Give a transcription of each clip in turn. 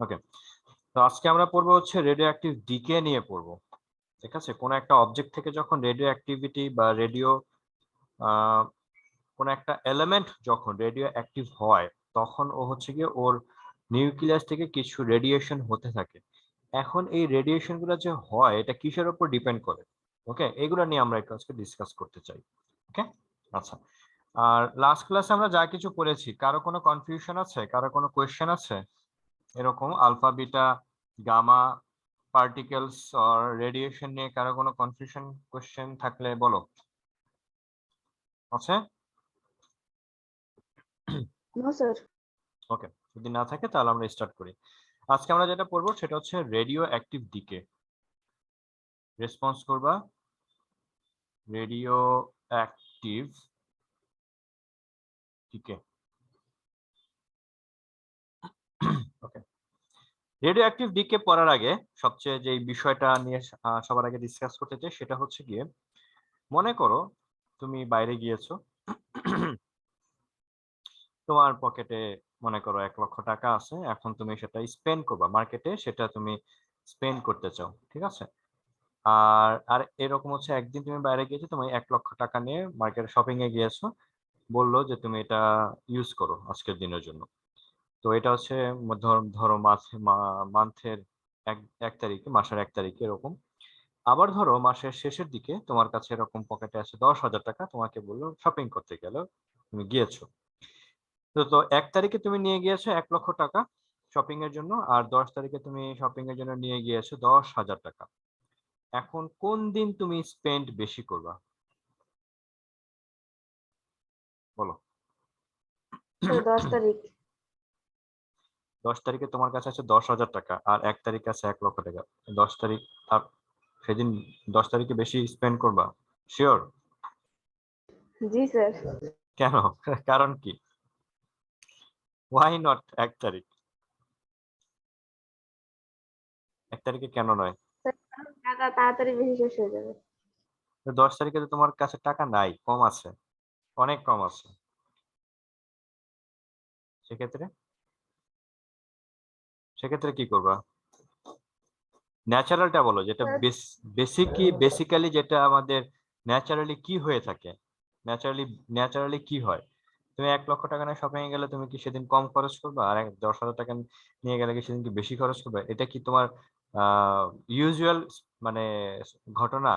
ওকে, তো আজকে আমরা পড়বো হচ্ছে রেডিও অ্যাক্টিভ ডিকে নিয়ে পড়বো। ঠিক আছে, কোনো একটা অবজেক্ট থেকে যখন রেডিও অ্যাক্টিভিটি বা রেডিও কোন একটা এলিমেন্ট যখন রেডিও অ্যাক্টিভ হয় তখন ও হচ্ছে গিয়ে ওর নিউক্লিয়াস থেকে কিছু রেডিয়েশন হতে থাকে। এখন এই রেডিয়েশন গুলো যে হয় এটা কিসের উপর ডিপেন্ড করে? ওকে, এগুলো নিয়ে আমরা একটু আজকে ডিসকাস করতে চাই। ওকে, আচ্ছা। আর লাস্ট ক্লাসে আমরা যা কিছু পড়েছি, কারো কোনো কনফিউশন আছে, কারো কোনো কোয়েশ্চেন আছে? এরকম alpha beta gamma particles or radiation নিয়ে কারো কোনো কনফিউশন কোয়েশ্চেন থাকলে বলো। আছে? No sir. ওকে, যদি না থাকে তাহলে আমরা স্টার্ট করি। আজকে আমরা যেটা পড়বো সেটা হচ্ছে রেডিও অ্যাক্টিভ ডিকে। রেসপন্স করবা রেডিও অ্যাক্টিভ ডিকে। ওকে, রেডিও অ্যাক্টিভ ডিকে পড়ার আগে সবচেয়ে যে বিষয়টা নিয়ে সবার আগে ডিসকাস করতে চাই সেটা হচ্ছে গিয়ে, মনে করো তুমি বাইরে গিয়েছো, তোমার পকেটে মনে করো 1 লক্ষ টাকা আছে, এখন তুমি সেটা স্পেন্ড করবা মার্কেটে, সেটা তুমি স্পেন্ড করতে চাও, ঠিক আছে? আর আর এরকম হচ্ছে একদিন তুমি বাইরে গিয়েছো, তুমি 1 লক্ষ টাকা নিয়ে মার্কেটে শপিং এ গিয়েছো, বললো যে তুমি এটা ইউজ করো আজকের দিনের জন্য। তো এটা হচ্ছে ধরো মান্থের এক 1 তারিখে, মাসের 1 তারিখে এরকম। আবার ধরো মাসের শেষের দিকে তোমার কাছে এরকম পকেটে আছে 10,000 টাকা, তোমাকে বললো শপিং করতে গেল, তুমি গিয়েছো। তো 1 তারিখে তুমি নিয়ে গিয়েছো 1 লক্ষ টাকা শপিং এর জন্য, আর 10 তারিখে তুমি শপিং এর জন্য নিয়ে গিয়েছো 10,000 টাকা। এখন কোন দিন তুমি স্পেন্ড বেশি করবা বলো? স্যার 10 তারিখ। 10 তারিখে তোমার কাছে আছে 10,000 টাকা আর 1 তারিখে আছে 1 লক্ষ টাকা। 10 তারিখ আর সেদিন 10 তারিখে বেশি স্পেন্ড করবা? শিওর? জি স্যার। কেন? কারণ কি? ওয়াই নট 1 তারিখ? 1 তারিখে কেন নয়? স্যার, কারণ টাকা তাড়াতাড়ি বেশি শেষ হয়ে যাবে। 10 তারিখে তো তোমার কাছে টাকা নাই, কম আছে, অনেক কম আছে। সেক্ষেত্রে সেক্ষেত্রে কি করবা? ন্যাচারালটা বলো, যেটা স্যার, বেসিক্যালি যেটা আমাদের ন্যাচারালি কি হয়ে থাকে। ন্যাচারালি ন্যাচারালি কি হয়? তুমি 1 লক্ষ টাকা নিয়ে শপিং এ গেলে তুমি কি সেদিন কম খরচ করবে, আর 10,000 টাকা নিয়ে গেলে কি সেদিন কি বেশি খরচ করবে? এটা কি তোমার ইউজুয়াল মানে ঘটনা?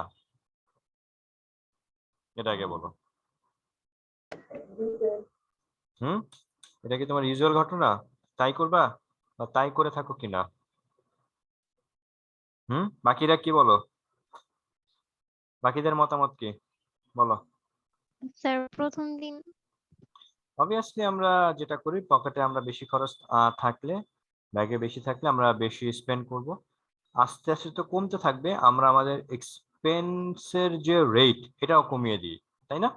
এটা আগে বলো। জি স্যার। হুম, এটা কি তোমার ইউজুয়াল ঘটনা? তাই করবা বা তাই করে থাকো কিনা? বাকিরা কি বলো? বাকিদের মতামত কি বলো? স্যার প্রথম দিন। অবভিয়াসলি আমরা যেটা করি, পকেটে আমরা বেশি খরচ থাকলে, ব্যাগে বেশি থাকলে আমরা বেশি স্পেন্ড করব। আস্তে আস্তে তো কমতে থাকবে, আমরা আমাদের এক্সপেন্সের যে রেট এটাও কমিয়ে দিই, তাই না?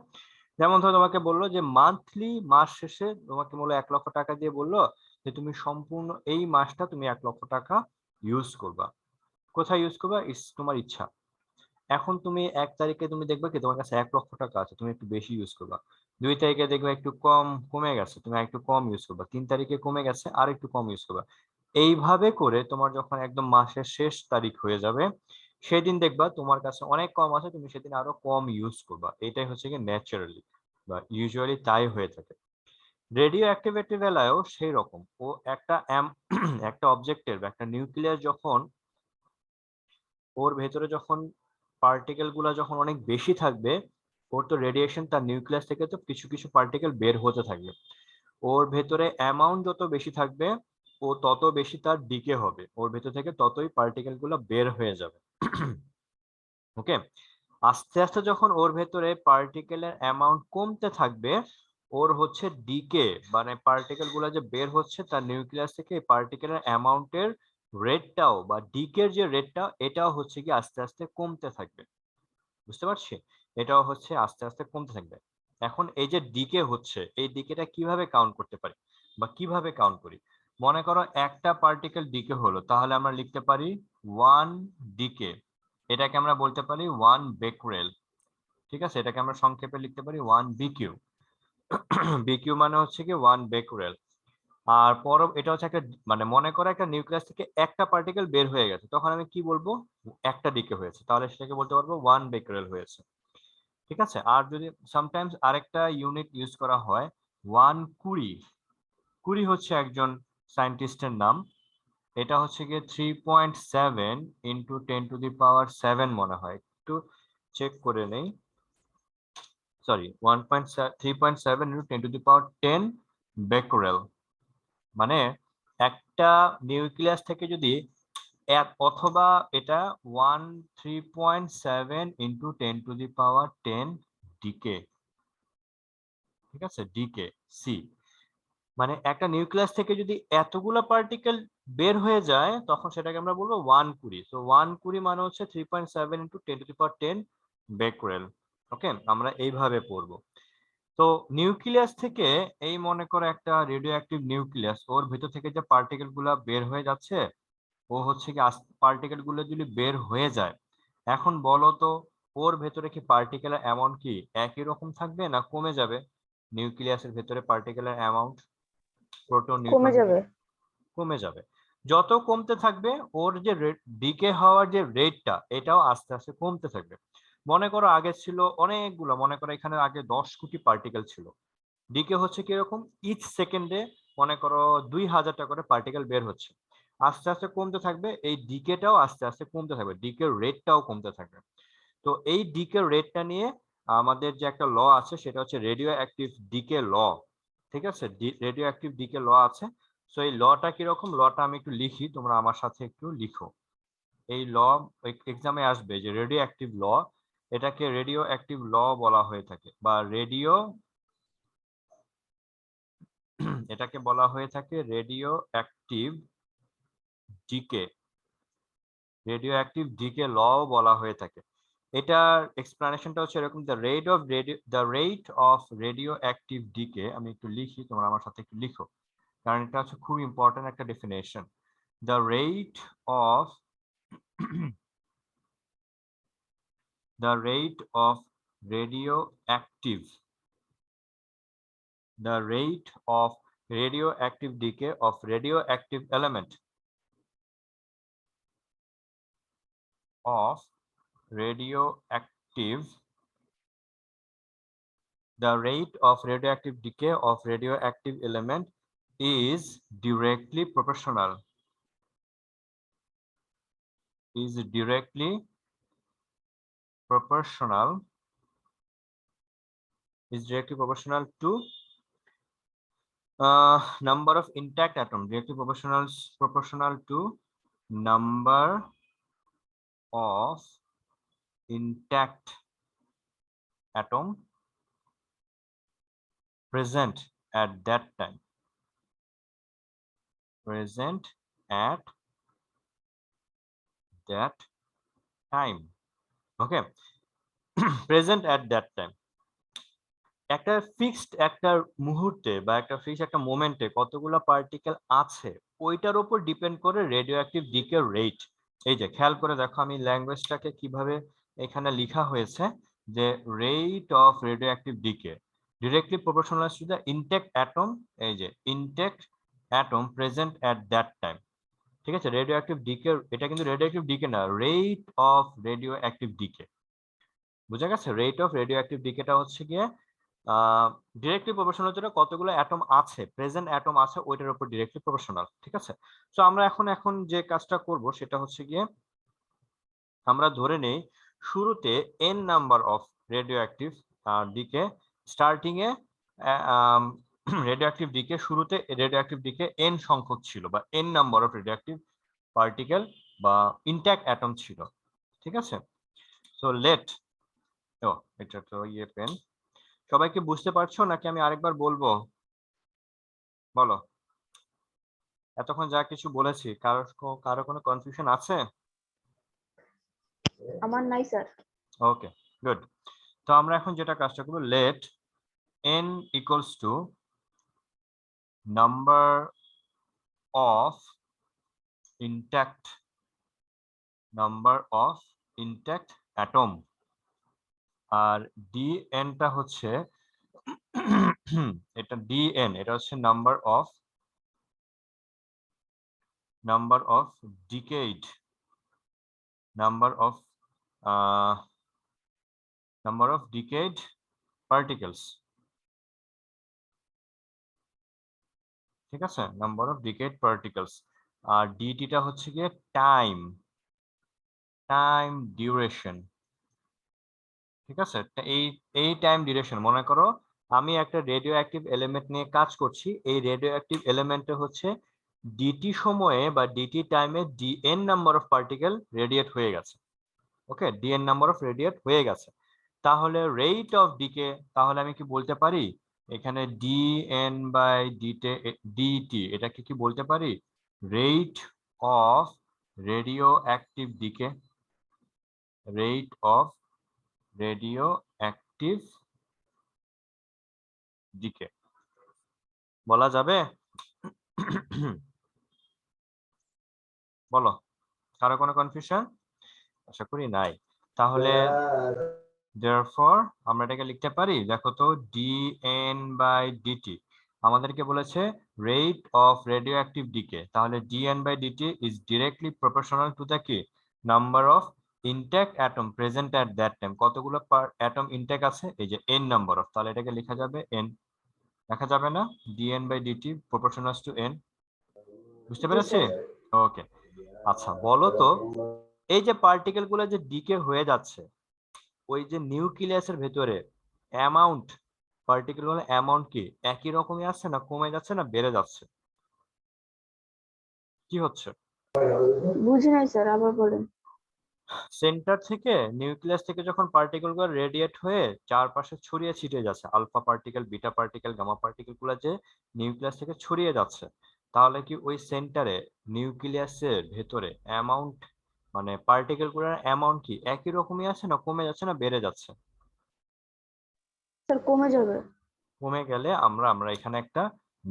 যেমন ধরো তোমাকে বললো যে মান্থলি, মাস শেষে তোমাকে বললো 1 লক্ষ টাকা দিয়ে বললো যে তুমি সম্পূর্ণ এই মাসটা তুমি 1 লক্ষ টাকা ইউজ করবা। কোথায় ইউজ করবা তোমার ইচ্ছা। এখন তুমি 1 তারিখে তুমি দেখবে কি তোমার কাছে 1 লক্ষ টাকা আছে, তুমি একটু বেশি ইউজ করবা। 2 তারিখে দেখবে একটু কমে গেছে, তুমি একটু কম ইউজ করবা। 3 তারিখে কমে গেছে, আর একটু কম ইউজ করবা। এইভাবে করে তোমার যখন একদম মাসের শেষ তারিখ হয়ে যাবে, সেদিন দেখবা তোমার কাছে অনেক কম আছে, তুমি সেদিন আরো কম ইউজ করবা। এটাই হচ্ছে কি ন্যাচারালি বা ইউজুয়ালি তাই হয়ে থাকে। রেডিও অ্যাক্টিভিটির বেলায়ও সেই রকম। ও একটা একটা অবজেক্টের বা একটা নিউক্লিয়াস যখন, ওর ভেতরে যখন পার্টিকেল গুলা যখন অনেক বেশি থাকবে, ওর তো রেডিয়েশন তার নিউক্লিয়াস থেকে তো কিছু কিছু পার্টিকেল বের হতে থাকবে। ওর ভেতরে অ্যামাউন্ট যত বেশি থাকবে, ও তত বেশি তার ডিকে হবে, ওর ভেতর থেকে ততই পার্টিকেল গুলো বের হয়ে যাবে। ওকে, আস্তে আস্তে যখন ওর ভেতরে পার্টিকেলের অ্যামাউন্ট কমতে থাকবে, ওর হচ্ছে ডিকে মানে পার্টিকেল গুলো যে বের হচ্ছে তার নিউক্লিয়াস থেকে, পার্টিকেলের অ্যামাউন্টের রেটটাও বা ডিকের যে রেটটা, এটাও হচ্ছে কি আস্তে আস্তে কমতে থাকবে। বুঝতে পারছি? এটাও হচ্ছে আস্তে আস্তে কমতে থাকবে। এখন এই যে ডিকে হচ্ছে, এই ডিকেটা কিভাবে কাউন্ট করতে পারি বা কিভাবে কাউন্ট করি? মনে করো একটা পার্টিকেল ডিকে হলো, তাহলে আমরা লিখতে পারি 1 ডিকে। এটাকে আমরা বলতে পারি 1 বেকরেল। ঠিক আছে, এটাকে আমরা সংক্ষেপে লিখতে পারি 1 বিকিউ। বিকিউ মানে হচ্ছে কি 1 বেকরেল। আর এটা হচ্ছে একটা মানে মনে করো একটা নিউক্লিয়াস থেকে একটা পার্টিকেল বের হয়ে গেছে, তখন আমি কি বলবো? একটা ডিকে হয়েছে, তাহলে সেটাকে বলতে পারবো 1 বেকারেল হয়েছে। ঠিক আছে। আর যদি সামটাইমস আরেকটা ইউনিট ইউজ করা হয় 1 কুরি। কুরি হচ্ছে একজন সায়েন্টিস্টের নাম। এটা হচ্ছে গিয়ে 3.7 ইন্টু 10⁻7 মনে হয়, একটু চেক করে নেই। Sorry, 3.7 into 10⁻10 Becquerel. মানে একটা নিউক্লিয়াস থেকে যদি অথবা এটা 3.7 ইন্টু 10⁻10 ডিকে, ঠিক আছে, ডিকে সি, মানে একটা নিউক্লিয়াস থেকে যদি এতগুলো পার্টিকেল বের হয়ে যায় তখন সেটাকে আমরা বলবো 1 কুরি। তো 1 কুরি মানে হচ্ছে 3.7 ইন্টু 10⁻10 বেকারেল। ওকে, আমরা এইভাবে পড়বো। তো নিউক্লিয়াস থেকে এই মনে করো একটা রেডিও অ্যাক্টিভ নিউক্লিয়াস, ওর ভেতর থেকে যে পার্টিকেল গুলা বের হয়ে যাচ্ছে, ও হচ্ছে কি পার্টিকেল গুলো যদি বের হয়ে যায়, এখন বলো তো ওর ভেতরে কি পার্টিকেলের অ্যামাউন্ট কি একই রকম থাকবে না কমে যাবে? নিউক্লিয়াসের ভেতরে পার্টিকেলের অ্যামাউন্ট, প্রোটন কমে নিউট্রন যাবে। কমে যাবে। যত কমতে থাকবে ওর যে ডিকে হওয়ার যে রেটটা, এটাও আস্তে আস্তে কমতে থাকবে। মনে করো আগে ছিল অনেকগুলো, মনে করো এখানে আগে 10 কোটি পার্টিকেল ছিল, ডিকে হচ্ছে কিরকম, ইচ সেকেন্ডে মনে করো 2000টা করে পার্টিকেল বের হচ্ছে, আস্তে আস্তে কমতে থাকবে, এই ডিকেটাও আস্তে আস্তে কমতে থাকবে, ডিকের রেটটাও কমতে থাকবে। তো এই ডিকের রেটটা নিয়ে আমাদের যে একটা ল আছে সেটা হচ্ছে রেডিও অ্যাক্টিভ ডিকে ল। ঠিক আছে, রেডিও অ্যাক্টিভ ডিকে ল আছে। সো এই লটা কিরকম, লটা আমি একটু লিখি, তোমরা আমার সাথে একটু লিখো। এই ল এক্সামে আসবে যে রেডিও অ্যাক্টিভ ল, এটাকে রেডিও অ্যাক্টিভ ল বলা হয়ে থাকে, বা এটাকে বলা হয়ে থাকে radioactive decay, radioactive decay law বলা হয়ে থাকে। এটার এক্সপ্লেনেশনটা হচ্ছে এরকম, the rate of radioactive decay, আমি একটু লিখি, তোমরা আমার সাথে একটু লিখো, কারণ এটা হচ্ছে খুব ইম্পর্টেন্ট একটা definition. The rate of the rate of radioactive the rate of radioactive decay of radioactive element of radioactive the rate of radioactive decay of radioactive element is directly proportional is directly proportional is directly proportional to number of intact atom, directly proportional to number of intact atom present at that time, present at that time, okay. present at that time, একটা fixed একটা মুহূর্তে বা একটা fixed একটা মোমেন্টে কতগুলো particle আছে ওইটার উপর ডিপেন্ড করে রেডিও অ্যাক্টিভ ডিকে রেট। এই যে খেয়াল করে দেখো আমি ল্যাঙ্গুয়েজটাকে কিভাবে এখানে লেখা হয়েছে, যে rate of radioactive decay directly proportional to the intact atom, এই যে intact atom present at that time. ঠিক আছে, রেডিও অ্যাক্টিভ ডিকে, এটা কিন্তু রেডিও অ্যাক্টিভ ডিকে না, rate of radioactive decay, বুঝা গেছে? রেট অফ রেডিও অ্যাক্টিভ ডিকেটা হচ্ছে গিয়ে ডিরেক্টলি প্রপোর্শনাল, যেটা কতগুলো অ্যাটম আছে, প্রেজেন্ট অ্যাটম আছে ওইটার উপর ডিরেক্টলি প্রপোর্শনাল। ঠিক আছে, সো আমরা এখন যে কাজটা করব সেটা হচ্ছে গিয়ে আমরা ধরে নেই শুরুতে n number of radioactive decay, starting এ রেডিও অ্যাক্টিভ ডিকে, শুরুতে রেডিও অ্যাক্টিভ ডিকে n সংখ্যক ছিল, বা n number of radioactive particle বা ইনট্যাক্ট অ্যাটম ছিল। ঠিক আছে, সো লেট, ও এটা তো পেন, সবাই কি বুঝতে পারছো নাকি আমি আরেকবার বলবো? বলো, এতক্ষণ যা কিছু বলেছি কারো কোনো কনফিউশন আছে? আমার নাই স্যার। ওকে, গুড। তো আমরা এখন যেটা কাজটা করবো, let n equals to number of intact atom, আর dn টা হচ্ছে এটা dn, এটা হচ্ছে number of number of decayed particles, ঠিক আছে, নাম্বার অফ ডিকেড পার্টিকেলস। আর ডিটিটা হচ্ছে গিয়ে টাইম ডিউরেশন, ঠিক আছে। এই টাইম ডিউরেশন, মনে করো আমি একটা রেডিও অ্যাক্টিভ এলিমেন্ট নিয়ে কাজ করছি, এই রেডিও অ্যাক্টিভ এলিমেন্টে হচ্ছে ডিটি সময়ে বা ডিটি টাইমে dn number of particle radiate হয়ে গেছে। Okay, dn number of radiate হয়ে গেছে, তাহলে রেট অফ ডিকে, তাহলে আমি কি বলতে পারি এখানে ডিএন বাই ডিটি, এটাকে কি বলতে পারি rate of radioactive decay, rate of radioactive decay বলা যাবে? বলো, কারো কোনো কনফিউশন? আশা করি নাই। তাহলে therefore আমরা এটাকে লিখতে পারি, দেখো তো dn বাই dt আমাদেরকে বলেছে রেট অফ রেডিওঅ্যাক্টিভ ডিকে, তাহলে dn by dt is directly proportional to the কি number of intact atom present at that time. কতগুলো অ্যাটম ইনট্যাক্ট আছে, এই যে n নাম্বার অফ, তাহলে এটাকে লেখা যাবে n, লেখা যাবে না dn by dt proportional to n, বুঝতে জি পেরেছি? স্যার। ওকে, আচ্ছা বলো তো এই যে পার্টিকেল গুলো যে ডিকে হয়ে যাচ্ছে, ওই যে নিউক্লিয়াসের ভেতরে অ্যামাউন্ট, পার্টিকুলার অ্যামাউন্ট কি একই রকমই আছে না কমে যাচ্ছে না বেড়ে যাচ্ছে, কি হচ্ছে? বুঝি নাই স্যার, আবার বলেন। সেন্টার থেকে নিউক্লিয়াস থেকে যখন পার্টিকেল গুলো রেডিয়েট হয়ে চারপাশে ছড়িয়ে ছিটিয়ে যাচ্ছে, alpha particle beta particle gamma particle গুলো যে নিউক্লিয়াস থেকে ছড়িয়ে যাচ্ছে, তাহলে কি ওই সেন্টারে নিউক্লিয়াসের ভেতরে অ্যামাউন্ট মানে পার্টিকেল গুলোর অ্যামাউন্ট কি একই রকমই আছে না কমে যাচ্ছে না বেড়ে যাচ্ছে? স্যার কমে যাবে। কমে গেলে আমরা এখানে একটা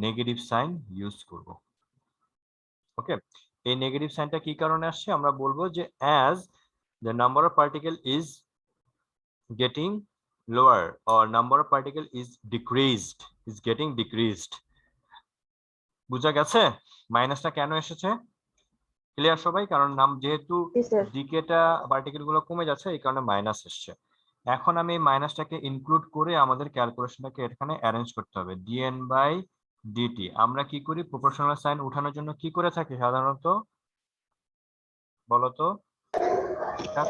নেগেটিভ সাইন ইউজ করব। ওকে, এই নেগেটিভ সাইনটা কি কারণে আসছে আমরা বলবো যে as the number of particle is getting lower or number of particle is getting decreased। বুঝা গেছে মাইনাসটা কেন এসেছে? ক্লিয়ার সবাই? কারণ যেহেতু জি স্যার। ডিকেটা পার্টিকেল গুলো কমে যাচ্ছে এই কারণে মাইনাস এসছে। এখন আমি এই মাইনাসটাকে ইনক্লুড করে আমাদের ক্যালকুলেশনটাকে এখানে অ্যারেঞ্জ করতে হবে। ডিএন বাই ডিটি আমরা কি করি প্রপোর্শনাল সাইন উঠানোর জন্য কি করে থাকি সাধারণত বলতো? একটা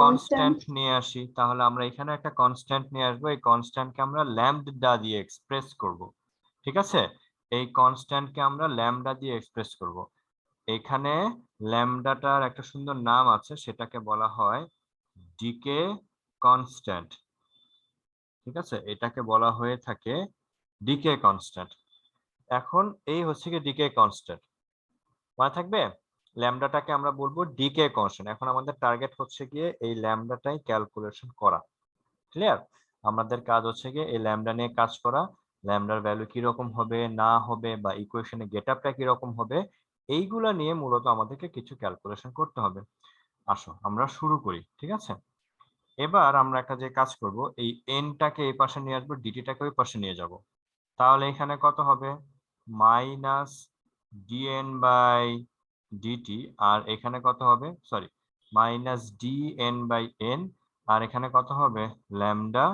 কনস্ট্যান্ট নিয়ে আসি, তাহলে আমরা এখানে একটা কনস্ট্যান্ট নিয়ে আসবো, এই কনস্ট্যান্টকে আমরা ল্যামডা দিয়ে এক্সপ্রেস করব, ঠিক আছে? এই কনস্ট্যান্টকে আমরা ল্যামডা দিয়ে এক্সপ্রেস করব। এখানে ল্যামডাটার একটা সুন্দর নাম আছে, সেটাকে বলা হয় ডিকে কনস্ট্যান্ট, ঠিক আছে, এটাকে বলা হয়ে থাকে ডিকে কনস্ট্যান্ট। এখন এই হচ্ছে কি ডিকে কনস্ট্যান্ট, মনে থাকবে ল্যামডাটাকে আমরা বলবো ডিকে কনস্ট্যান্ট। এখন আমাদের টার্গেট হচ্ছে গিয়ে এই ল্যামডাটাই ক্যালকুলেশন করা, ক্লিয়ার? আমাদের কাজ হচ্ছে গিয়ে এই ল্যামডা নিয়ে কাজ করা, ল্যামডার ভ্যালু কি রকম হবে না হবে বা ইকুয়েশনে গেটআপটা কি রকম হবে, এইগুলা নিয়ে মূলত আমাদেরকে কিছু ক্যালকুলেশন করতে হবে। আসো আমরা শুরু করি, ঠিক আছে? এবার আমরা একটা যে কাজ করব, এই এনটাকে এই পাশে নিয়ে আসবো, ডিটিটাকে ওই পাশে নিয়ে যাব, তাহলে এখানে কত হবে মাইনাস ডিএন বাই ডিটি, আর এখানে কত হবে sorry minus d n by n, আর এখানে কত হবে ল্যামডা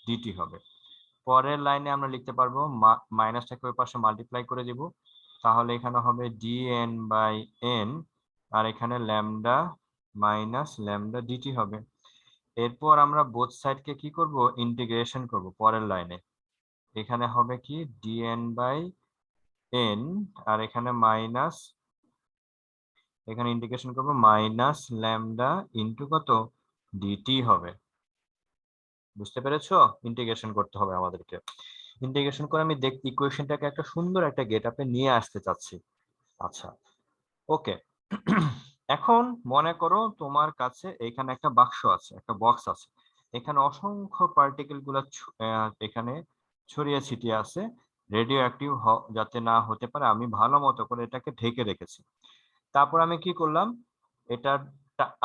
ডিটি হবে। পরের লাইনে আমরা লিখতে পারবো মাইনাসটাকে ওই পাশে মাল্টিপ্লাই করে দিব, তাহলে এখানে হবে ডিএন বাই এন, আর এখানে ল্যামডা মাইনাস ল্যামডা ডিটি হবে। এরপর আমরা বোথ সাইডকে কি করব ইন্টিগ্রেশন করব পরের লাইনে, এখানে হবে কি ডিএন বাই এন, আর এখানে মাইনাস, এখানে ইন্টিগ্রেশন করব মাইনাস ল্যামডা ইনটু কত ডিটি হবে। বুঝতে পেরেছো? ইন্টিগ্রেশন করতে হবে আমাদেরকে, ইন্টিগ্রেশন করে আমি ইকুয়েশনটাকে একটা সুন্দর একটা গেটআপে নিয়ে আসতে চাচ্ছি। আচ্ছা ওকে, এখন মনে করো তোমার কাছে এখানে একটা বাক্স আছে, একটা বক্স আছে, এখানে অসংখ্য পার্টিকেল গুলা এখানে ছড়িয়ে ছিটিয়ে আছে, রেডিও অ্যাক্টিভ যাতে না হতে পারে আমি ভালো মতো করে এটাকে ঢেকে রেখেছি। তারপর আমি কি করলাম, এটা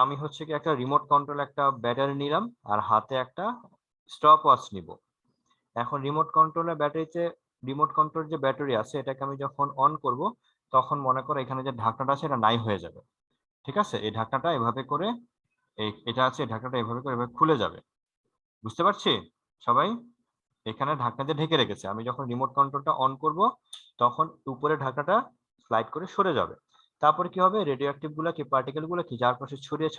আমি হচ্ছে কি একটা রিমোট কন্ট্রোল একটা ব্যাটারি নিলাম আর হাতে একটা স্টপ ওয়াচ নিব। এখন রিমোট কন্ট্রোলের ব্যাটারিতে রিমোট কন্ট্রোল যে ব্যাটারি আছে এটাকে আমি যখন অন করব তখন মনে করো এখানে যে ঢাকনাটা আছে এটা নাই হয়ে যাবে। ঠিক আছে, এই ঢাকনাটা এভাবে করে, এটা আছে, এই ঢাকনাটা এভাবে করে এভাবে খুলে যাবে। বুঝতে পারছি সবাই? এখানে ঢাকনা দিয়ে ঢেকে রেখেছে, আমি যখন রিমোট কন্ট্রোলটা অন করব তখন উপরে ঢাকনাটা স্লাইড করে সরে যাবে। তারপর কি হবে, রেডিও অ্যাক্টিভ গুলা কি, পার্টিকেল গুলো কি চারপাশে ছড়িয়ে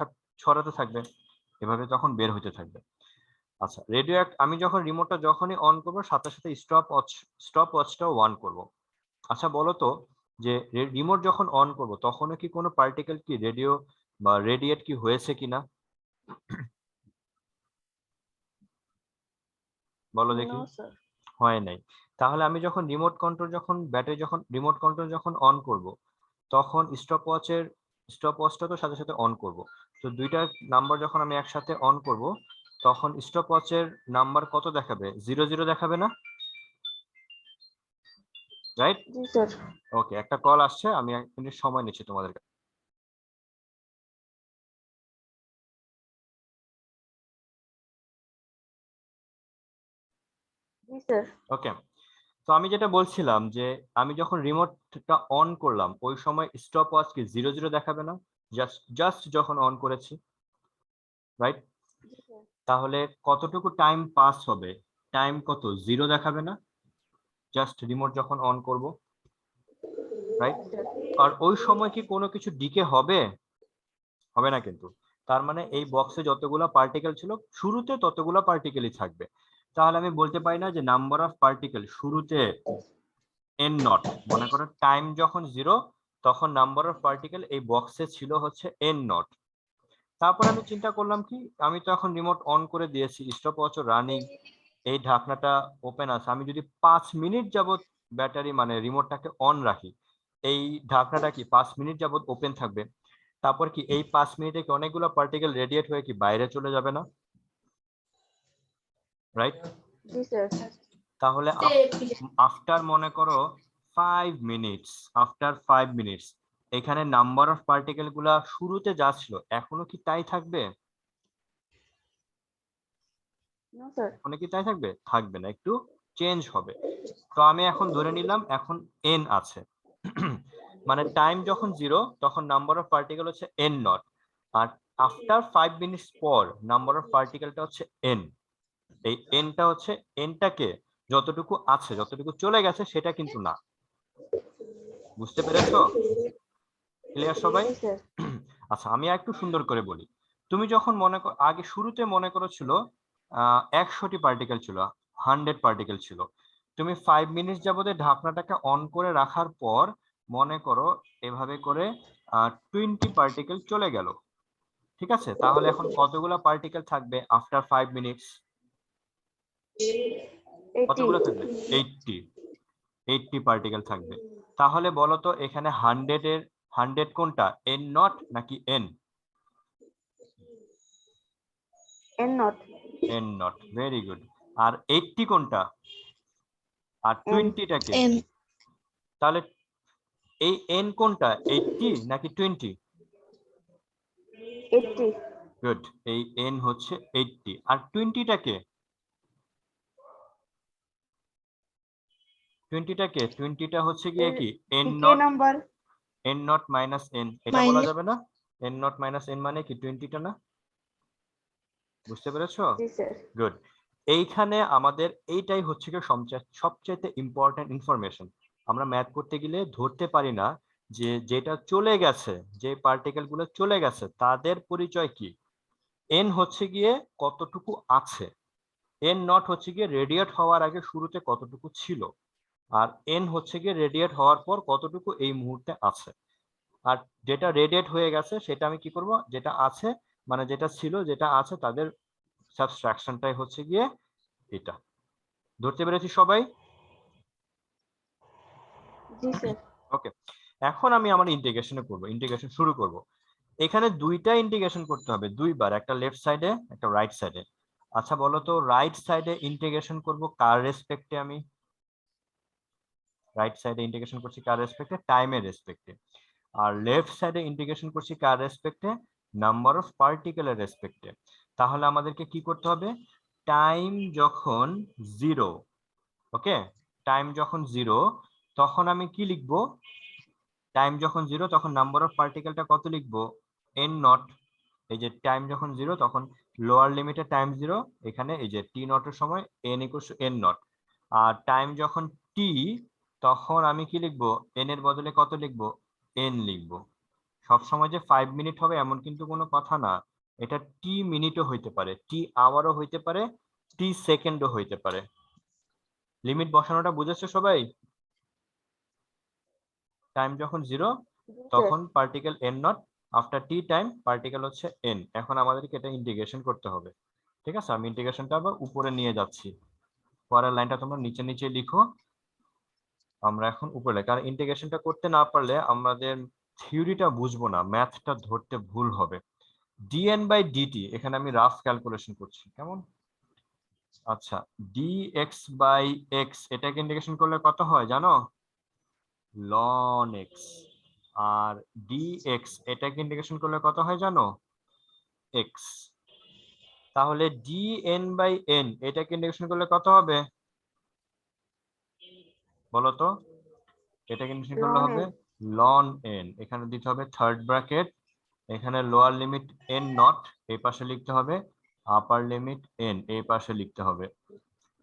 ছড়াতে থাকবে, এভাবে তখন বের হতে থাকবে। আচ্ছা, রেডিও আমি যখন রিমোটটা যখনই অন করব সাথে সাথে স্টপ ওয়াচটাও অন করব। আচ্ছা বলো তো, যে রিমোট যখন অন করব তখনও কি কোনো পার্টিকেল কি রেডিও বা রেডিয়েট কি হয়েছে কিনা, বলো দেখি। No sir. হয় নাই। তাহলে আমি যখন রিমোট কন্ট্রোল যখন অন করব তখন স্টপ ওয়াচটা তো সাথে সাথে অন করব। তো দুইটা নাম্বার যখন আমি একসাথে অন করব তখন স্টপ ওয়াচের নাম্বার কত দেখাবে, 00 দেখাবে না, রাইট? জি স্যার। ওকে, একটা কল আসছে, আমি 1 মিনিট সময় নিচ্ছি তোমাদের কাছে। জি স্যার। ওকে, তো আমি যেটা বলছিলাম যে আমি যখন রিমোটটা অন করলাম ওই সময় স্টপ ওয়াচ কি 00 দেখাবে না, জাস্ট যখন অন করেছি, রাইট? জি স্যার। তাহলে কতটুকু টাইম পাস হবে, টাইম কত, 0 দেখাবে না, জাস্ট রিমোট যখন অন করব, রাইট? জি স্যার। আর ওই সময় কি কোনো কিছু ডিকে হবে, হবে না কিন্তু। তার মানে এই বক্সে যতগুলা পার্টিকেল ছিল শুরুতে ততগুলা পার্টিকেলই থাকবে। তাহলে আমি বলতে পারি না যে নাম্বার অফ পার্টিকেল শুরুতে এন নট, মনে করো টাইম যখন 0 তখন নাম্বার অফ পার্টিকেল এই বক্সে ছিল হচ্ছে এন নট। তারপর আমি চিন্তা করলাম কি, আমি তো এখন রিমোট অন করে দিয়েছি, স্টপ ওয়াচ রানিং, এই ঢাকনাটা ওপেন আছে, আমি যদি 5 মিনিট যাবত ব্যাটারি মানে রিমোটটাকে অন রাখি, এই ঢাকনাটা কি 5 মিনিট যাবত ওপেন থাকবে। তারপর কি এই 5 মিনিটে কি অনেকগুলো পার্টিকেল রেডিয়েট হয়ে কি বাইরে চলে যাবে না, রাইট? জি স্যার। তাহলে আফটার মনে করো 5 মিনিটস, আফটার 5 মিনিটস এখানে নাম্বার অফ পার্টিকেল গুলা শুরুতে যা ছিল এখনো কি তাই থাকবে, নো স্যার। এখনো কি তাই থাকবে, থাকবে না, একটু চেঞ্জ হবে। তো আমি এখন ধরে নিলাম এখন এন আছে মানে টাইম যখন 0 তখন নাম্বার অফ পার্টিকেল হচ্ছে এন নট, আর আফটার 5 মিনিটস পর নাম্বার অফ পার্টিকেলটা হচ্ছে এন। এই এনটা হচ্ছে, এনটাকে যতটুকু আছে যতটুকু চলে গেছে সেটা কিন্তু না। বুঝতে পেরেছো? ক্লিয়ার সবাই? জি স্যার। আচ্ছা, আমি একটু সুন্দর করে বলি। তুমি যখন মনে করো আগে শুরুতে মনে করো ছিল 100টি পার্টিকেল ছিল, 100 পার্টিকেল ছিল, তুমি 5 মিনিট যাবতে ঢাকনাটাকে অন করে রাখার পর মনে করো এভাবে করে 20 পার্টিকেল চলে গেল। ঠিক আছে, তাহলে এখন কতগুলো পার্টিকেল থাকবে আফটার 5 মিনিটস, 80। কতগুলো থাকবে, 80 পার্টিকেল থাকবে। তাহলে বলো তো এখানে 100 কোনটা, এন নট নাকি n? N nought. N nought, very good. আর 80 কোনটা, আর এন। 20টাকে? এন। তাহলে এই এন কোনটা, 80 নাকি 20? 80। গুড, এই এন হচ্ছে 80। আর 20টাকে, 20টা হচ্ছে গিয়ে কি n decay naught, number. N naught minus n, এটা বলা মাইনাস। যাবে না? এন নট মাইনাস এন মানে কি 20টা না? বুঝতে পেরেছো? জি স্যার। গুড। এইখানে আমাদের এইটাই হচ্ছে কি সবচাইতে ইম্পর্টেন্ট ইনফরমেশন। আমরা ম্যাথ করতে গেলে ধরতে পারি না যে যেটা চলে গেছে, যে পার্টিকেল গুলো চলে গেছে তাদের পরিচয় কি। এন হচ্ছে গিয়ে কতটুকু আছে, এন নট হচ্ছে গিয়ে রেডিয়েট হওয়ার আগে শুরুতে কতটুকু ছিল, আর এন হচ্ছে গিয়ে রেডিয়েট হওয়ার পর কতটুকু এই মুহূর্তে আছে। আর যেটা রেডিয়েট হয়ে গেছে সেটা আমি কি করব, যেটা আছে মানে যেটা ছিল যেটা আছে তাদের সাবট্রাকশনটাই হচ্ছে গিয়ে এটা। ধরতে পেরেছি সবাই? জি স্যার। ওকে, এখন আমি আমার ইন্টিগ্রেশন শুরু করব। এখানে দুইটা ইন্টিগ্রেশন করতে হবে দুইবার, একটা লেফট সাইডে একটা রাইট সাইডে। আচ্ছা বলো তো রাইট সাইডে ইন্টিগ্রেশন করব কার রেসপেক্টে, আমি রাইট সাইডে ইন্টিগ্রেশন করছি কার রেসপেক্টে, টাইমের রেসপেক্টে। আর লেফট সাইডে ইন্টিগ্রেশন করছি কার রেসপেক্টে, নাম্বার অফ পার্টিকেলের রেসপেক্টে। তাহলে আমাদেরকে কি করতে হবে, টাইম যখন 0, ওকে, টাইম যখন 0 তখন আমি কি লিখবো, টাইম যখন 0 তখন নাম্বার অফ পার্টিকেলটা কত লিখবো, n নট। এই যে টাইম যখন 0 তখন লোয়ার লিমিটে টাইম 0, এখানে এই যে t নটের সময় n equals to n not. আর টাইম যখন t, তখন আমি কি লিখবো, n এর বদলে কত লিখবো, n লিখবো। সব সময় যে 5 মিনিট হবে এমন কিন্তু কোনো কথা না, এটা টি মিনিটও হইতে পারে, টি আওয়ারও হইতে পারে, টি সেকেন্ডও হইতে পারে। লিমিট বসানোটা বুঝেছো সবাই? টাইম যখন 0 জি স্যার। তখন particle n not, after tea time particle হচ্ছে n। এখন আমাদেরকে এটা ইন্টিগ্রেশন করতে হবে। ঠিক আছে, আমি ইন্টিগ্রেশনটা আবার উপরে নিয়ে যাচ্ছি, পরের লাইনটা তোমরা নিচে নিচে লিখো, আমরা এখন উপরে, কারণ ইন্টিগ্রেশনটা করতে না পারলে আমাদের থিওরিটা বুঝবো না, ম্যাথটা ধরতে ভুল হবে। dn বাই dt, এখানে আমি রাফ ক্যালকুলেশন করছি, কেমন? আচ্ছা, dx বাই x, এটাকে ইন্টিগ্রেশন করলে কত হয় জানো, ln x। আর dx, এটাকে ইন্টিগ্রেশন করলে কত হয় জানো, x। তাহলে dn বাই n, এটাকে ইন্টিগ্রেশন করলে কত হবে বলো তো? এটাকে ইন্টিগ্রেশন করলে ln হবে n। ln n, এখানে দিতে হবে থার্ড ব্র্যাকেট, এখানে লোয়ার লিমিট n নট এই পাশে লিখতে হবে, আপার লিমিট n এই পাশে লিখতে হবে।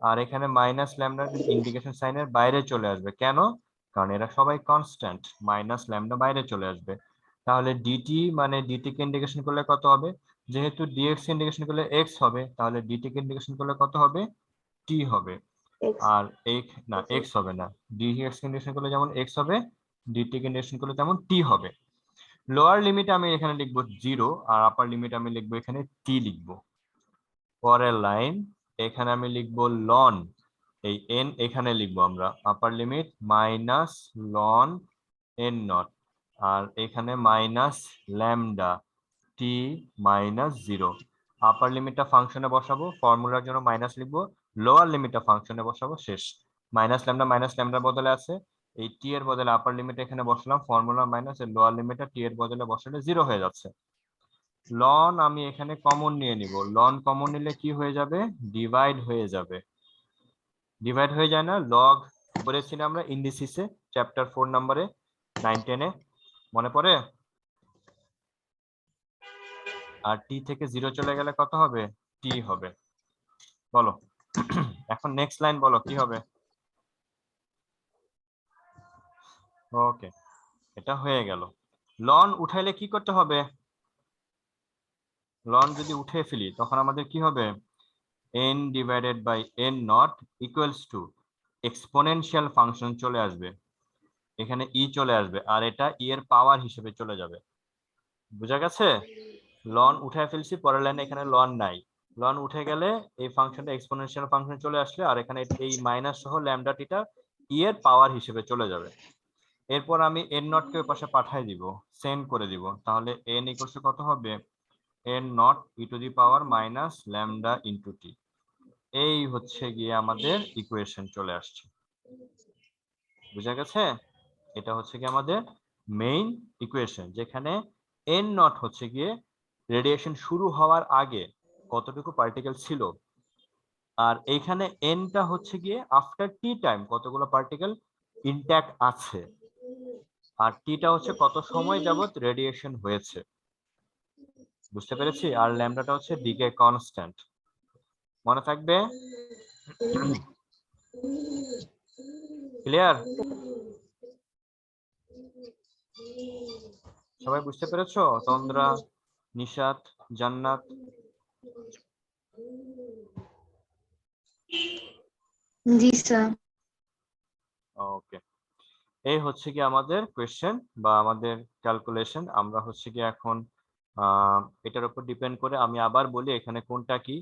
আর এখানে মাইনাস ল্যামডা ইন্টিগ্রেশন সাইনের বাইরে চলে আসবে, কেন? কারণ এরা সবাই কনস্ট্যান্ট, মাইনাস ল্যামডা বাইরে চলে আসবে। তাহলে ডিটি মানে ডিটি কে ইন্টিগ্রেশন করলে কত হবে, যেহেতু ডিএক্স ইন্টিগ্রেশন করলে এক্স হবে, তাহলে ডিটি কে ইন্টিগ্রেশন করলে কত হবে, টি হবে। x। আর এই না, জি এক্স হবে না, ডিএক্স কে ইন্টিগ্রেশন করলে যেমন এক্স হবে, ডিটি কে ইন্টিগ্রেশন করলে তেমন টি হবে। লোয়ার লিমিট আমি এখানে লিখবো 0, আর আপার লিমিট আমি লিখবো এখানে টি লিখবো। পরের লাইন, এখানে আমি লিখবো লন, এই n এখানে লিখবো আমরা, upper limit minus ln n not, আর এখানে minus lambda t minus 0। Upper লিমিটটা ফাংশনে বসাবো, ফর্মুলার জন্য মাইনাস লিখবো, লোয়ার লিমিটটা ফাংশনে বসাবো, শেষ। মাইনাস ল্যামডার বদলে আছে, এই টি এর বদলে আপার লিমিট এখানে বসালাম, ফর্মুলা মাইনাস, এর লোয়ার লিমিটটা টি এর বদলে বসালে 0 হয়ে যাচ্ছে। লন আমি এখানে কমন নিয়ে নিব, লন কমন নিলে কি হয়ে যাবে, ডিভাইড হয়ে যাবে। ডিভাইড হয়ে যায় না, লগ করেছি না আমরা ইন্ডিসিসে, চ্যাপ্টার 4 নম্বরে 9-10-এ, মনে পড়ে? আর টি থেকে 0 চলে গেলে কত হবে, টি হবে। বলো এখন নেক্সট লাইন বলো কি হবে। ওকে, এটা হয়ে গেল। লন উঠাইলে কি করতে হবে, লন যদি উঠে ফেলি তখন আমাদের কি হবে, n divided by n naught equals to exponential function চলে আসবে, এখানে ই চলে আসবে, আর এটা ই এর পাওয়ার হিসেবে চলে যাবে। বুঝা গেছে? লন উঠায় ফেলছি, পরের লাইনে এখানে লন নাই, লন উঠে গেলে এই ফাংশনটা এক্সপোনেনশিয়াল ফাংশন চলে আসলে, আর এখানে এই মাইনাস সহ ল্যামডা টিটা ই এর পাওয়ার হিসেবে চলে যাবে। এরপর আমি n নট কে ওই পাশে পাঠিয়ে দিব, সেন্ড করে দিব, তাহলে n ইকুয়ালস টু কত হবে, n not E to the power minus lambda into টি। এই হচ্ছে গিয়ে আমাদের ইকুয়েশন চলে আসছে। বুঝা গেছে? এটা হচ্ছে কি আমাদের মেইন ইকুয়েশন, যেখানে n নট হচ্ছে গিয়ে রেডিয়েশন শুরু হওয়ার আগে কতটুকু পার্টিকেল ছিল, আর এইখানে nটা হচ্ছে গিয়ে আফটার টি টাইম কতগুলো পার্টিকেল ইনট্যাক্ট আছে, আর টিটা হচ্ছে কত সময় যাবত রেডিয়েশন হয়েছে। বুঝতে পেরেছি? আর ল্যামডাটা হচ্ছে ডিকে কনস্ট্যান্ট, মনে থাকবে? ক্লিয়ার? সবাই বুঝতে পেরেছো? তন্দ্রা, নিশাত, জান্নাত? জি স্যার। ওকে, এই হচ্ছে কি আমাদের কোয়েশ্চেন বা আমাদের ক্যালকুলেশন। আমরা হচ্ছে কি এখন এটার উপর ডিপেন্ড করে আমি আবার বলি এখানে কোনটা কি।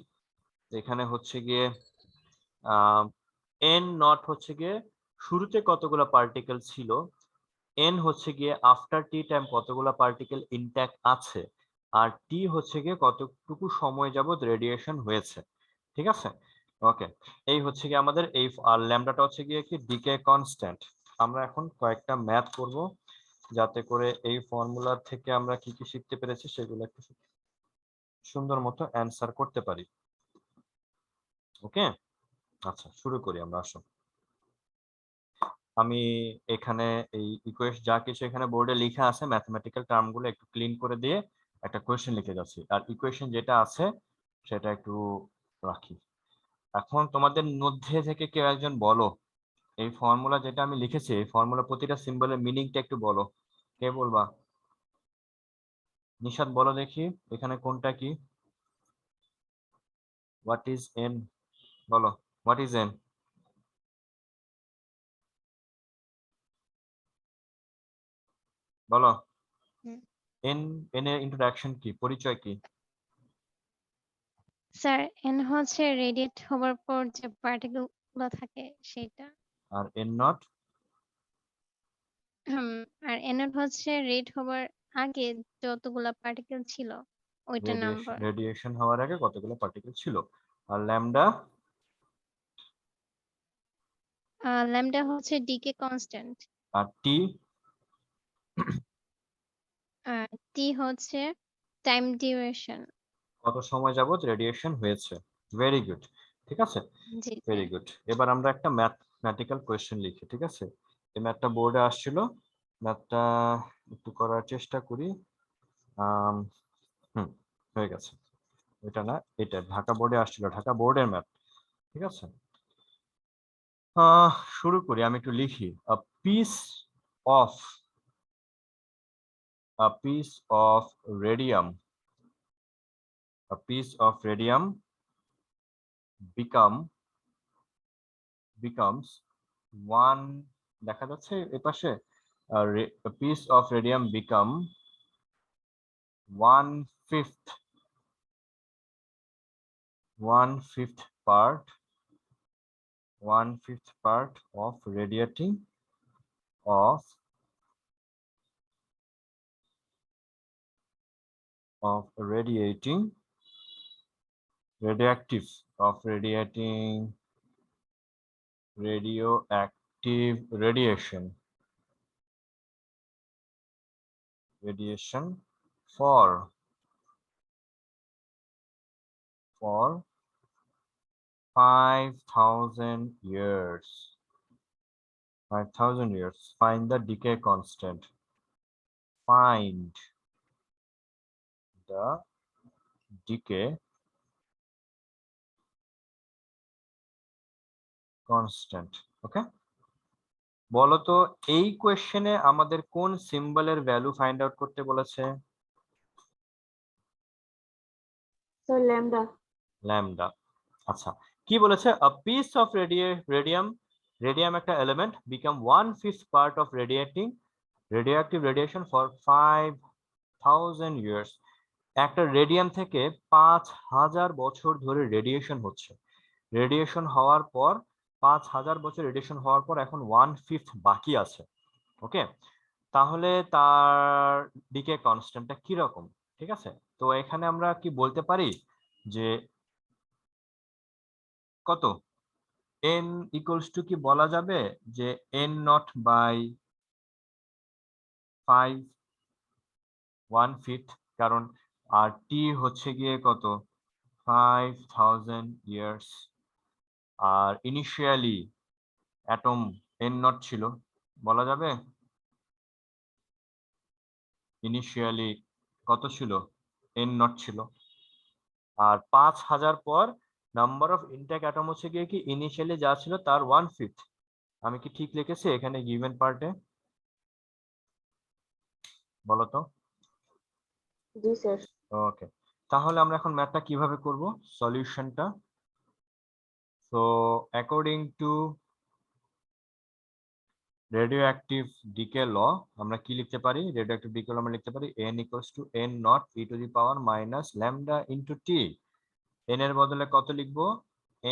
এখানে হচ্ছে গিয়ে এন নট হচ্ছে গিয়ে শুরুতে কতগুলো পার্টিকেল ছিল, এন হচ্ছে গিয়ে আফটার টি টাইম কতগুলো পার্টিকেল ইনট্যাক্ট আছে, আর টি হচ্ছে গিয়ে কতটুকু সময় যাবত রেডিয়েশন হয়েছে। ঠিক আছে? ওকে, এই হচ্ছে গিয়ে আমাদের এই, আর ল্যামডাটা হচ্ছে গিয়ে কি ডিকে কনস্ট্যান্ট। আমরা এখন কয়েকটা ম্যাথ করব, যাতে করে এই ফর্মুলা থেকে আমরা কি কি শিখতে পেরেছি সেগুলো একটু সুন্দর মতো অ্যান্সার করতে পারি। ওকে, আচ্ছা শুরু করি আমরা, আসো। আমি এখানে এই ইকুয়েশন যা কিছু এখানে বোর্ডে লেখা আছে ম্যাথমেটিক্যাল টার্মগুলো একটু ক্লিন করে দিয়ে একটা কোয়েশ্চেন লিখে যাচ্ছি, আর ইকুয়েশন যেটা আছে সেটা একটু রাখি। এখন তোমাদের মধ্যে থেকে কেউ একজন বলো, এই ফর্মুলা যেটা আমি লিখেছি এই ফর্মুলা প্রতিটা সিম্বলের মিনিংটা একটু বলো। কে বলবা? নিশাদ বলো দেখি, এখানে কোনটা কি? What is an? বলো, হোয়াট ইজ এন? বলো। হুম। এন, এন এর ইন্ট্রোডাকশন কি, পরিচয় কি? স্যার এন হচ্ছে রেডিয়েট হবার পর যে পার্টিকেল গুলো থাকে সেটা। আর এন নট? আর এনড হচ্ছে রেড হবার আগে যতগুলা পার্টিকেল ছিল ওইটা নাম্বার। রেডিয়েশন হওয়ার আগে কতগুলো পার্টিকেল ছিল। আর ল্যামডা? ল্যামডা হচ্ছে ডিকে কনস্ট্যান্ট। আর টি? আর টি হচ্ছে টাইম ডিউরেশন। কত সময় যাবত রেডিয়েশন হয়েছে। ভেরি গুড, ঠিক আছে, জি ভেরি স্যার। গুড। এবার আমরা একটা ম্যাথমেটিক্যাল কোয়েশ্চেন লিখি, ঠিক আছে? এই ম্যাথটা বোর্ডে আসছিল, ম্যাথটা একটু করার চেষ্টা করি। আম, হুম, হয়ে গেছে। এটা না, এটা ঢাকা বোর্ডে আসছিল, ঢাকা বোর্ডের ম্যাথ, ঠিক আছে। শুরু করি, আমি একটু লিখি। A piece of a piece of radium a piece of radium becomes one, দেখা যাচ্ছে এপাশে? a piece of radium become 1/5 1/5 part 1/5 part of of radiating radioactive radioactive radiation for 5,000 years. 5,000 years. Find the decay constant. Find the decay constant. Okay? বলো তো এই কোশ্চেনে আমাদের কোন সিম্বলের value find out করতে বলেছে? Sir, lambda. ল্যামডা। আচ্ছা, কি বলেছে? আ পিস অফ রেডিয়াম একটা element become 1/5 part of radioactive radiation for 5,000 years. একটা রেডিয়াম থেকে 5,000 বছর ধরে রেডিয়েশন হচ্ছে। রেডিয়েশন হওয়ার পর 5,000 বছর রেডিয়েশন হওয়ার পর এখন 1/5 বাকি আছে। ওকে, তাহলে তার ডিকে কনস্ট্যান্টটা কি রকম? ঠিক আছে, তো এখানে আমরা কি বলতে পারি যে কত n ইকুয়ালস টু, কি বলা যাবে যে n নট বাই 5 1/5, কারণ আর টি হচ্ছে গিয়ে কত 5,000 ইয়ার্স, আর ইনিশিয়ালি অ্যাটম n নট ছিল, বলা যাবে ইনিশিয়ালি কত ছিল, n নট ছিল। আর 5,000 পর নাম্বার অফ ইনটেক অ্যাটম হচ্ছে গিয়ে কি ইনিশিয়ালি যা ছিল তার 1/5। আমি কি ঠিক লিখেছি এখানে গিভেন পার্টে? বলো তো। Ji, sir. ওকে, তাহলে আমরা এখন ম্যাথটা কিভাবে করব, সলিউশনটা? So according to radioactive decay law আমরা কি লিখতে পারি? রেডিওঅ্যাক্টিভ ডিকে ল আমরা লিখতে পারি n equals to n nought e to the power minus lambda into t. n এর বদলে কত লিখবো?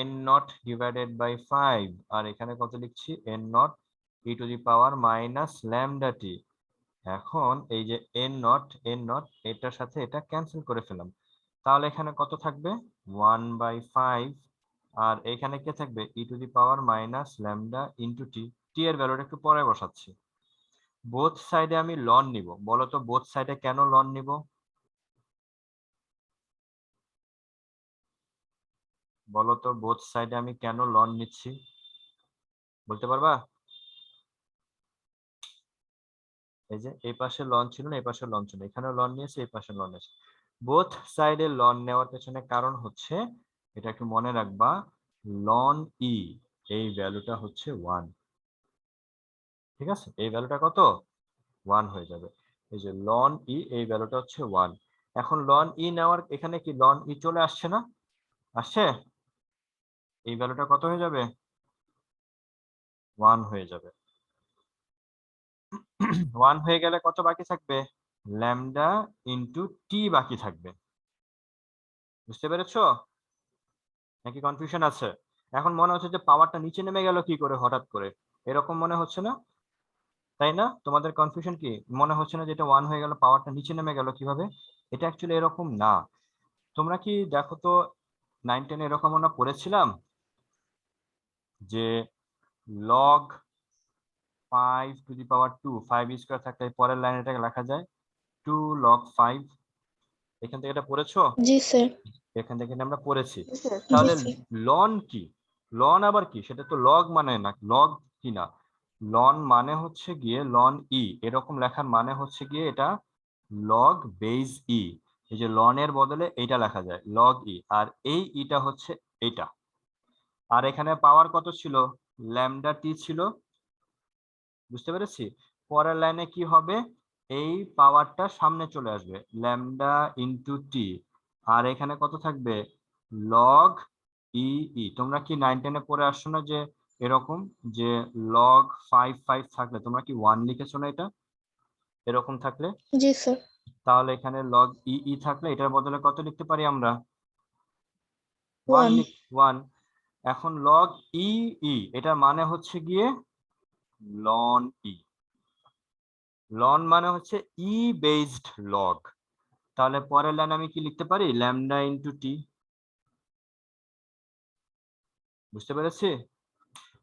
n নট ডিভাইডেড বাই 5, আর এখানে কত লিখছি? n nought e to the power minus lambda t. এখন এই যে n নট এটার সাথে এটা ক্যান্সেল করে ফেলাম, তাহলে এখানে কত থাকবে? 1/5। আর এখানে কে থাকবে? E to the power minus lambda into t. T এর ভ্যালুটা একটু পরে বসাচ্ছি। বোথ সাইডে আমি লন নিব, বলো তো বোথ সাইডে কেন লন নিব? বলো তো বোথ সাইডে আমি কেন লন নিচ্ছি, বলতে পারবা? এই যে এই পাশে লন ছিল না, এই পাশে লন ছিল, এখানেও লন নিয়েছে, এই পাশে লন নিয়েছে। বোথ সাইডে লন নেওয়ার পেছনে কারণ হচ্ছে, এটা একটু মনে রাখবা, লন ই এই ভ্যালুটা হচ্ছে 1। ঠিক আছে, এই ভ্যালুটা কত? 1 হয়ে যাবে। এই যে লন ই এই ভ্যালুটা হচ্ছে 1। এখন লন ই নেওয়ার এখানে কি লন ই চলে আসছে না? আসছে? এই ভ্যালুটা কত হয়ে যাবে? 1 হয়ে যাবে। 1 হয়ে গেলে কত বাকি থাকবে? ল্যামডা ইনটু টি বাকি থাকবে। বুঝতে পেরেছো নাকি কনফিউশন আছে? এখন মনে হচ্ছে যে পাওয়ারটা নিচে নেমে গেল কি করে হঠাৎ করে, এরকম মনে হচ্ছে না? তাই না? তোমাদের কনফিউশন কি মনে হচ্ছে না যে এটা 1 হয়ে গেল, পাওয়ারটা নিচে নেমে গেল কিভাবে? এটা অ্যাকচুয়ালি এরকম না। তোমরা কি দেখো তো 9 10 এরকম আমরা পড়েছিলাম যে log 5 two the power 2, 5 square থাকলে পরের লাইনে এটাকে লেখা যায় 2 log 5। এখান থেকে এটা পড়েছো? জি স্যার। এখান থেকে আমরা পড়েছি। জি স্যার। তাহলে জি, লন কি? লন আবার কি? সেটা তো লগ মানে না, লগ কি না, লন মানে হচ্ছে গিয়ে লন ই, এরকম লেখার মানে হচ্ছে গিয়ে এটা লগ বেজ ই। এই যে লনের বদলে এইটা লেখা যায় লগ ই, আর এই ইটা হচ্ছে এইটা। আর এখানে পাওয়ার কত ছিল? ল্যামডা টি ছিল। বুঝতে পেরেছি? পরের লাইনে কি হবে? এই পাওয়ারটা সামনে চলে আসবে, ল্যামডা ইনটু টি। আর এখানে কত থাকবে? লগ ই ই। তোমরা কি 9 10 এ পড়ে আসছো না যে এরকম, যে লগ 5 5 থাকলে তোমরা কি 1 লিখেছো না এটা? এরকম থাকলে জি স্যার। তাহলে এখানে লগ ই ই থাকলে এটার বদলে কত লিখতে পারি আমরা? 1। 1। এখন লগ ই ই এটার মানে হচ্ছে গিয়ে লন ই। লন মানে হচ্ছে ই বেসড লগ। তাহলে পরের লাইন আমি কি লিখতে পারি? ল্যামডা ইনটু টি। বুঝতে পেরেছি?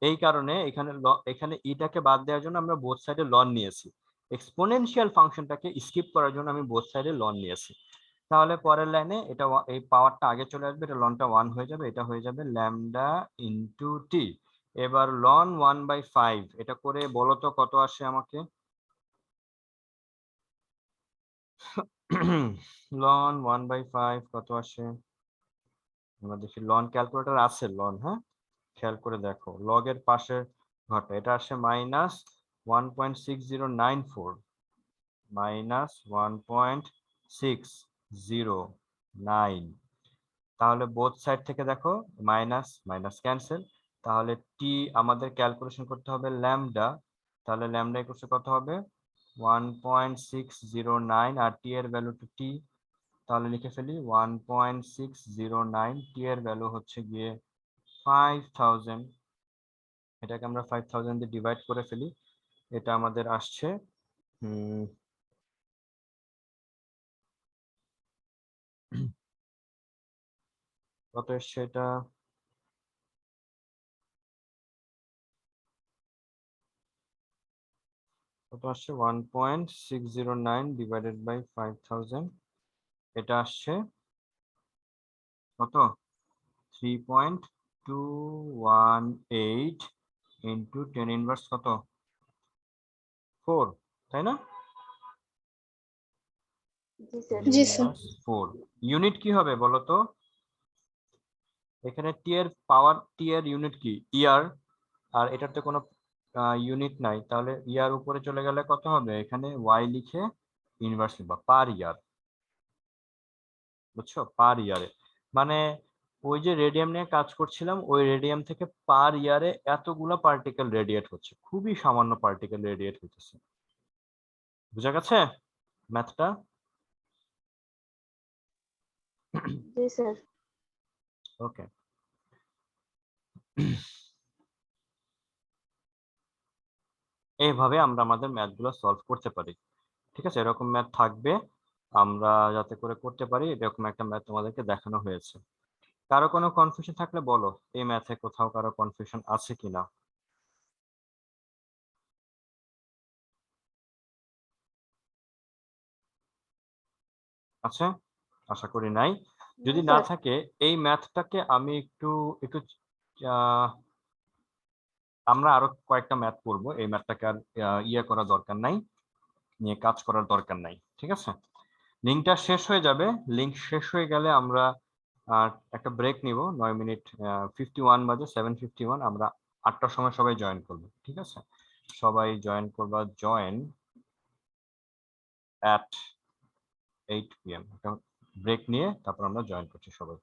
এই কারণে এখানে এখানে ইটাকে বাদ দেওয়ার জন্য আমরা বোথ সাইডে লন নিয়েছি। এক্সপোনেনশিয়াল ফাংশনটাকে স্কিপ করার জন্য আমি বোথ সাইডে লন নিয়েছি। তাহলে পরের লাইনে এটা এই পাওয়ারটা আগে চলে আসবে, এটা লনটা 1 হয়ে যাবে, এটা হয়ে যাবে ল্যামডা ইনটু টি। এবার লন 1/5 এটা করে বলো তো কত আসে আমাকে? লন 1/5 কত আসে? আমরা দেখি, লন ক্যালকুলেটর আছে লন, হ্যাঁ খেয়াল করে দেখো, লগের পাশের ঘরটা, এটা আসে -1.6094, -1.609। তাহলে বোথ সাইড থেকে দেখো মাইনাস মাইনাস ক্যান্সেল। তাহলে টি আমাদের ক্যালকুলেশন করতে হবে ল্যামডা। তাহলে ল্যামডা ইকুয়াল কত হবে? 1.609, আর টি এর ভ্যালু টু টি। তাহলে লিখে ফেলি 1.609, টি এর ভ্যালু হচ্ছে গিয়ে 5000। এটাকে আমরা 5000 দিয়ে ডিভাইড করে ফেলি, এটা আমাদের আসছে কত এসছে এটা? কত আসছে? 1.609 ডিভাইডেড বাই 5000, এটা আসছে কত? 3.218 ইন্টু 10 ইনভার্স কত? 4, তাই না? জি স্যার। জি স্যার। 4 ইউনিট কি হবে বলো তো? এখানে টি এর পাওয়ার, টি এর ইউনিট কি? ইয়ার। আর এটাতে কোনো ইউনিট নাই, তাহলে ইয়ার উপরে চলে গেলে কত হবে? এখানে ওয়াই লিখে ইনভার্স বা পার ইয়ার। বুঝছো? পার ইয়ারে মানে ওই যে রেডিয়াম নিয়ে কাজ করছিলাম, ওই রেডিয়াম থেকে পার ইয়ারে এতগুলো পার্টিকেল রেডিয়েট হচ্ছে, খুবই সামান্য পার্টিকেল রেডিয়েট হচ্ছে। বুঝা গেছে ম্যাথটা? জি স্যার। ওকে। এইভাবে আমরা আমাদের ম্যাথগুলো সলভ করতে পারি। ঠিক আছে, এরকম ম্যাথ থাকবে, আমরা যাতে করে করতে পারি এরকম একটা ম্যাথ তোমাদেরকে দেখানো হয়েছে। কারো কোনো কনফিউশন থাকলে বলো, এই ম্যাথে কোথাও কারো কনফিউশন আছে কিনা? আছে? আশা করি নাই। যদি না স্যার। থাকে, এই ম্যাথটাকে আমি একটু একটু আহ, আমরা আরো কয়েকটা ম্যাথ করব, এই ম্যাথটাকে আর ইয়ে করা দরকার নাই। নিয়ে কাজ করার দরকার নাই, ঠিক আছে? লিঙ্কটা শেষ হয়ে যাবে, লিঙ্ক শেষ হয়ে গেলে আমরা একটা ব্রেক নিব 9 মিনিট, 51 বাজে, 7:51, আমরা 8টার সময় সবাই জয়েন করব, ঠিক আছে? সবাই জয়েন করবা, জয়েন at 8 PM, একটা ব্রেক নিয়ে তারপর আমরা জয়েন করছি সবাই।